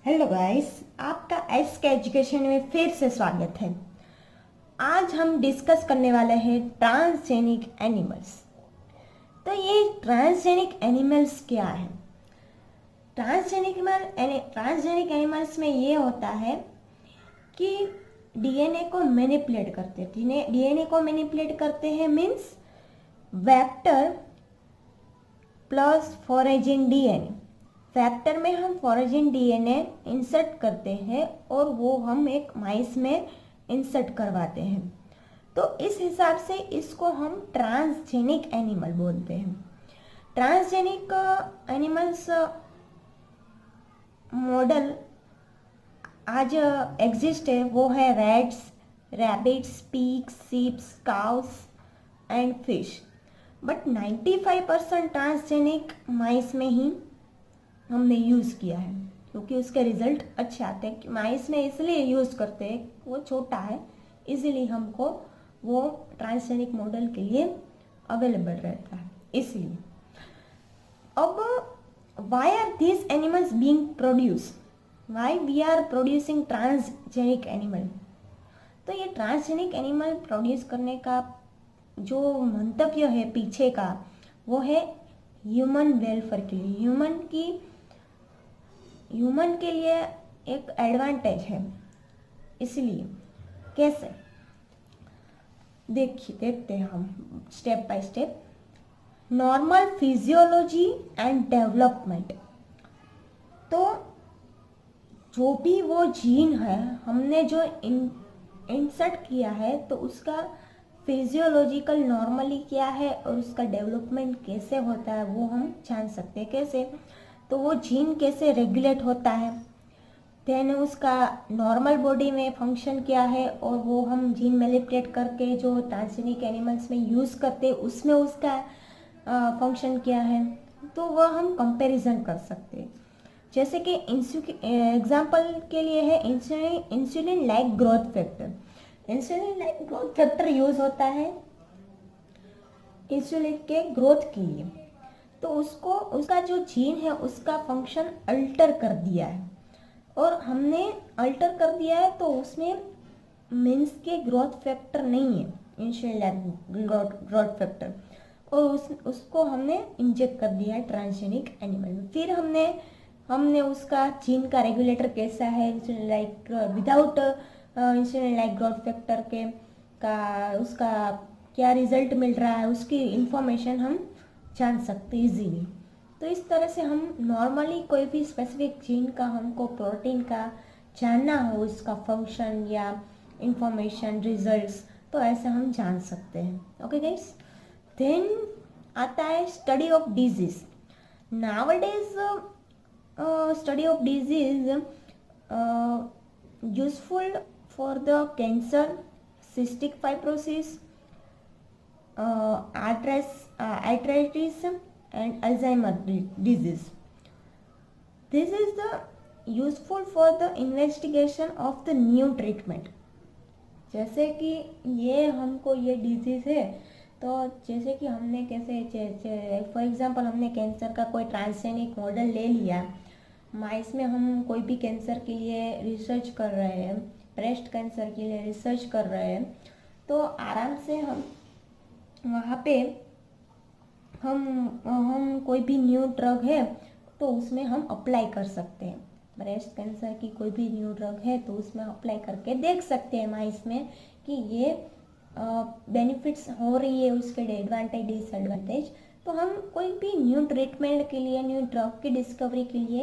Hello guys, आपका S के education में फिर से स्वागत है। आज हम डिस्कस करने वाले हैं ट्रांसजेनिक एनिमल्स। तो ये ट्रांसजेनिक एनिमल्स क्या है? ट्रांसजेनिक एनिमल्स में ये होता है कि डीएनए को मैनिपुलेट करते हैं। डीएनए को मैनिपुलेट करते हैं means vector plus foreign DNA. Factor में हम फॉरेजिन डीएनए इंसर्ट करते हैं और वो हम एक माइस में इंसर्ट करवाते हैं। तो इस हिसाब से इसको हम ट्रांसजेनिक एनिमल बोलते हैं। ट्रांसजेनिक एनिमल्स मॉडल आज एग्जिस्ट है, वो है rats, rabbits, pigs, sheeps, cows and fish. But 95% transgenic mice में ही हमने यूज़ किया है, क्योंकि उसके रिजल्ट अच्छे आते हैं। माइस में इसलिए यूज़ करते हैं, वो छोटा है, इजीली हमको वो ट्रांसजेनिक मॉडल के लिए अवेलेबल रहता है। इसलिए अब why are these animals being produce, why we are producing transgenic animal? तो ये ट्रांसजेनिक एनिमल प्रोड्यूस करने का जो मंतव्य है पीछे का, वो है ह्यूमन वेलफेयर के लिए। ह्यूमन के लिए एक एडवांटेज है। इसलिए कैसे, देखते हैं हम step by step. Normal physiology and development. तो जो भी वो जीन है हमने जो इंसर्ट किया है, तो उसका फिजियोलॉजिकल नॉर्मली क्या है और उसका डेवलपमेंट कैसे होता है वो हम जान सकते हैं। कैसे? तो वो जीन कैसे रेगुलेट होता है, देन उसका नॉर्मल बॉडी में फंक्शन क्या है, और वो हम जीन मैनिपुलेट करके जो ट्रांसजेनिक एनिमल्स में यूज़ करते हैं उसमें उसका फंक्शन क्या है, तो वह हम कंपैरिजन कर सकते हैं। जैसे कि एग्जाम्पल के लिए है insulin like growth factor. Insulin like growth factor use होता है इंसुलिन के ग्रोथ के लिए। तो उसको उसका जो जीन है उसका फंक्शन अल्टर कर दिया है, और हमने अल्टर कर दिया है तो उसमें मीन्स के ग्रोथ फैक्टर नहीं है, इंसुलिन लाइक ग्रोथ फैक्टर, और उसको हमने इंजेक्ट कर दिया है ट्रांसजेनिक एनिमल में। फिर हमने उसका जीन का रेगुलेटर कैसा है insulin like without insulin like growth factor के का उसका क्या रिजल्ट मिल रहा है, उसकी इंफॉर्मेशन हम जान सकते हैं इजीली। तो इस तरह से हम नॉर्मली कोई भी स्पेसिफिक जीन का हमको प्रोटीन का जानना हो, उसका फंक्शन या इंफॉर्मेशन रिजल्ट्स, तो ऐसे हम जान सकते हैं। ओके गाइस, देन आता है study of disease. Nowadays study of disease useful for the cancer, cystic fibrosis, arthritis and Alzheimer disease. This is the useful for the investigation of the new treatment. जैसे कि ये हमको ये disease है, तो जैसे कि हमने कैसे फॉर एग्जांपल हमने कैंसर का कोई ट्रांसजेनिक मॉडल ले लिया, माइस में हम कोई भी कैंसर के लिए रिसर्च कर रहे हैं, ब्रेस्ट कैंसर के लिए रिसर्च कर रहे हैं, तो आराम से हम वहाँ पे हम कोई भी न्यू ड्रग है तो उसमें हम अप्लाई कर सकते हैं। ब्रेस्ट कैंसर की कोई भी न्यू ड्रग है तो उसमें अप्लाई करके देख सकते हैं माइस में कि ये बेनिफिट्स हो रही है, उसके एडवांटेज डिसएडवांटेज। तो हम कोई भी न्यू ट्रीटमेंट के लिए, न्यू ड्रग की डिस्कवरी के लिए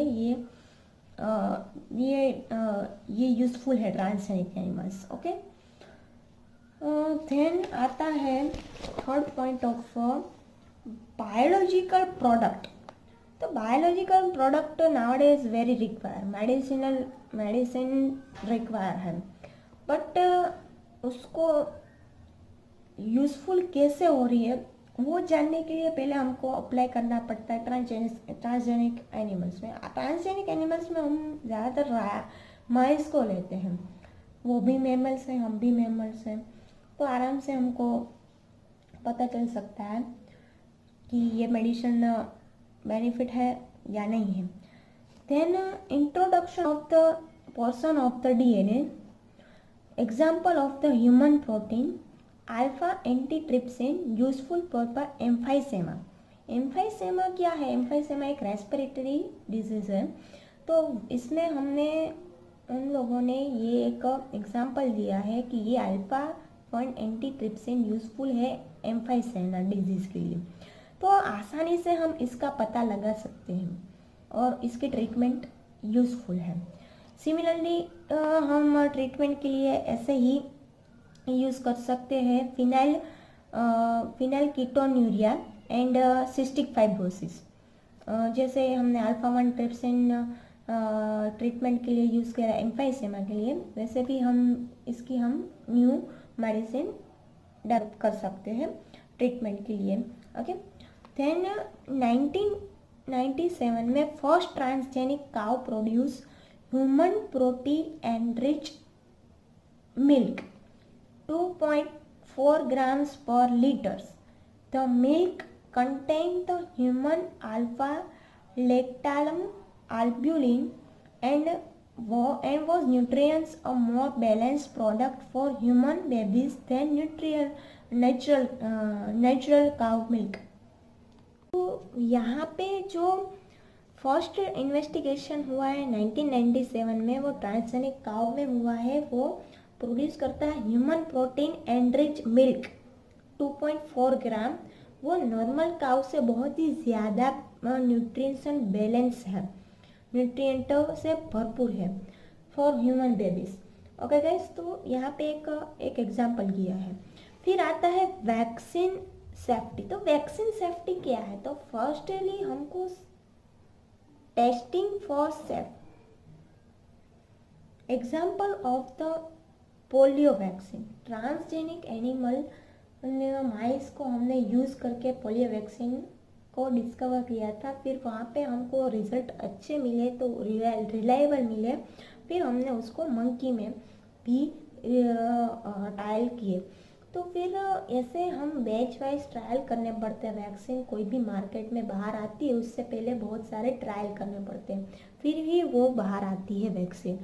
ये यूज़फुल है ट्रांसजेनिक एनिमल्स। ओके, देन आता है third point of biological product. तो biological product nowadays very require, medicine require है, बट उसको यूज़फुल कैसे हो रही है वो जानने के लिए पहले हमको अप्लाई करना पड़ता है ट्रांसजेनिक एनिमल्स में। ट्रांसजेनिक एनिमल्स में हम ज़्यादातर माइस को लेते हैं, वो भी मैमल्स हैं, हम भी मैमल्स हैं, तो आराम से हमको पता चल सकता है कि ये मेडिसिन बेनिफिट है या नहीं है। Then introduction of the portion of the DNA. Example of the human protein alpha antitrypsin useful for emphysema. Emphysema क्या है? एम्फाइसेमा एक रेस्पिरेटरी डिजीज़ है। तो इसमें हमने उन लोगों ने ये एक एग्जांपल दिया है कि ये अल्फा 1 एंटीट्रिप्सिन यूज़फुल है एम्फाइसेमा डिजीज़ के लिए। तो आसानी से हम इसका पता लगा सकते हैं और इसकी ट्रीटमेंट यूज़फुल है। सिमिलरली हम ट्रीटमेंट के लिए ऐसे ही यूज़ कर सकते हैं phenyl ketonuria and cystic fibrosis. जैसे हमने अल्फा 1 ट्रिप्सिन ट्रीटमेंट के लिए यूज़ किया एम्फाइसेमा के लिए, वैसे भी इसकी हम न्यू मेडिसिन डेवलप कर सकते हैं ट्रीटमेंट के लिए। ओके, देन 1997 में first transgenic cow produce human protein enrich milk 2.4 grams per liters. The milk contained the human alpha lactalum albulin and was nutrients a more balanced product for human babies than natural cow milk. तो यहाँ पे जो first investigation हुआ है 1997 में, वो transgenic cow में हुआ है। वो प्रोड्यूस करता है ह्यूमन प्रोटीन एनरिच मिल्क 2.4 ग्राम। वो नॉर्मल काउ से बहुत ही ज़्यादा न्यूट्रिशन बैलेंस है, न्यूट्रिएंटों से भरपूर है for human babies. Okay guys, तो यहाँ पे एक एग्जांपल किया है। फिर आता है वैक्सीन सेफ्टी। तो वैक्सीन सेफ्टी क्या है? तो फर्स्टली हमको testing for safe example of the polio vaccine. Transgenic animal mice को हमने यूज़ करके पोलियो वैक्सीन को डिस्कवर किया था। फिर वहाँ पे हमको रिजल्ट अच्छे मिले, तो रिलायबल मिले। फिर हमने उसको मंकी में भी ट्रायल किए। तो फिर ऐसे हम बैच वाइज ट्रायल करने पड़ते हैं। वैक्सीन कोई भी मार्केट में बाहर आती है, उससे पहले बहुत सारे ट्रायल करने पड़ते हैं, फिर ही वो बाहर आती है वैक्सीन।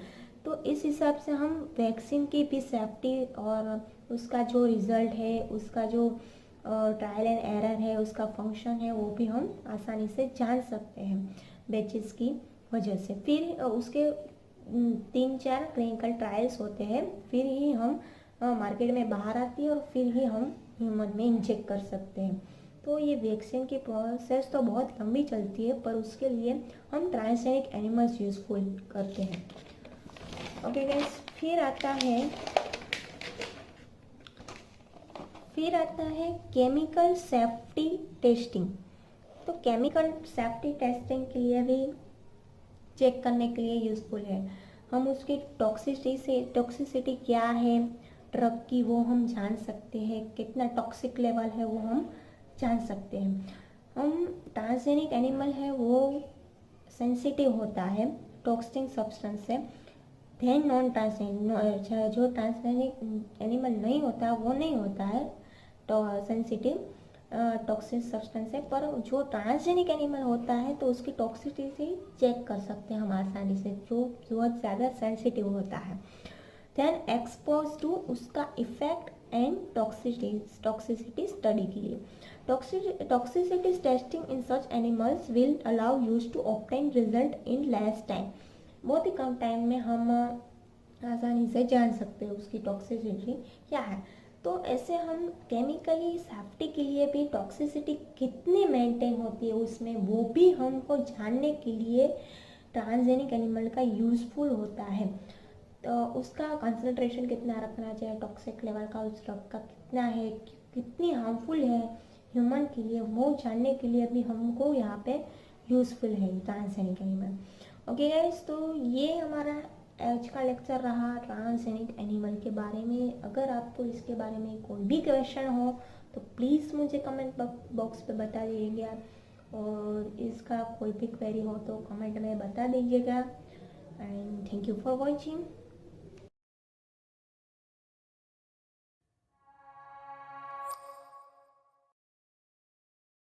तो इस हिसाब से हम वैक्सीन की भी सेफ्टी और उसका जो रिज़ल्ट है, उसका जो ट्रायल एंड एरर है, उसका फंक्शन है, वो भी हम आसानी से जान सकते हैं बैचेस की वजह से। फिर उसके 3-4 क्लिनिकल ट्रायल्स होते हैं, फिर ही हम मार्केट में बाहर आती है और फिर ही हम ह्यूमन में इंजेक्ट कर सकते हैं। तो ये वैक्सीन की प्रोसेस तो बहुत लंबी चलती है, पर उसके लिए हम ट्रांसजेनिक एनिमल्स यूज़फुल करते हैं। ओके गाइस, फिर आता है केमिकल सेफ्टी टेस्टिंग। तो केमिकल सेफ्टी टेस्टिंग के लिए भी चेक करने के लिए यूज़फुल है। हम उसकी टॉक्सिसिटी क्या है ड्रग की, वो हम जान सकते हैं। कितना टॉक्सिक लेवल है वो हम जान सकते हैं। हम ट्रांसजेनिक एनिमल है वो सेंसिटिव होता है टॉक्सिक सब्सटेंस से। देन नॉन ट्रांसजेनिक, जो ट्रांसजेनिक एनिमल नहीं होता वो नहीं होता है सेंसिटिव टॉक्सिक सब्सटेंस है। पर जो ट्रांसजेनिक एनिमल होता है तो उसकी टॉक्सिसिटी चेक कर सकते हैं हम आसानी से, जो बहुत ज़्यादा सेंसिटिव होता है। देन एक्सपोज टू उसका इफेक्ट एंड टॉक्सिसिटी स्टडी के लिए। Toxicity testing in such animals will allow use to obtain result in less time. बहुत ही कम टाइम में हम आसानी से जान सकते हैं उसकी टॉक्सिसिटी क्या है। तो ऐसे हम केमिकली सेफ्टी के लिए भी टॉक्सिसिटी कितनी मेंटेन होती है उसमें, वो भी हमको जानने के लिए ट्रांसजेनिक एनिमल का यूज़फुल होता है। तो उसका कंसंट्रेशन कितना रखना चाहिए, टॉक्सिक लेवल का उस ड्रग का कितना है, कितनी हार्मफुल है ह्यूमन के लिए, वो जानने के लिए भी हमको यहाँ पे यूज़फुल है ट्रांसजेनिक एनिमल। ओके गाइस, तो ये हमारा आज का लेक्चर रहा ट्रांसजेनिक एनिमल के बारे में। अगर आपको इसके बारे में कोई भी क्वेश्चन हो तो प्लीज़ मुझे कमेंट बॉक्स पे बता दीजिएगा, और इसका कोई भी क्वेरी हो तो कमेंट में बता दीजिएगा। And thank you for watching.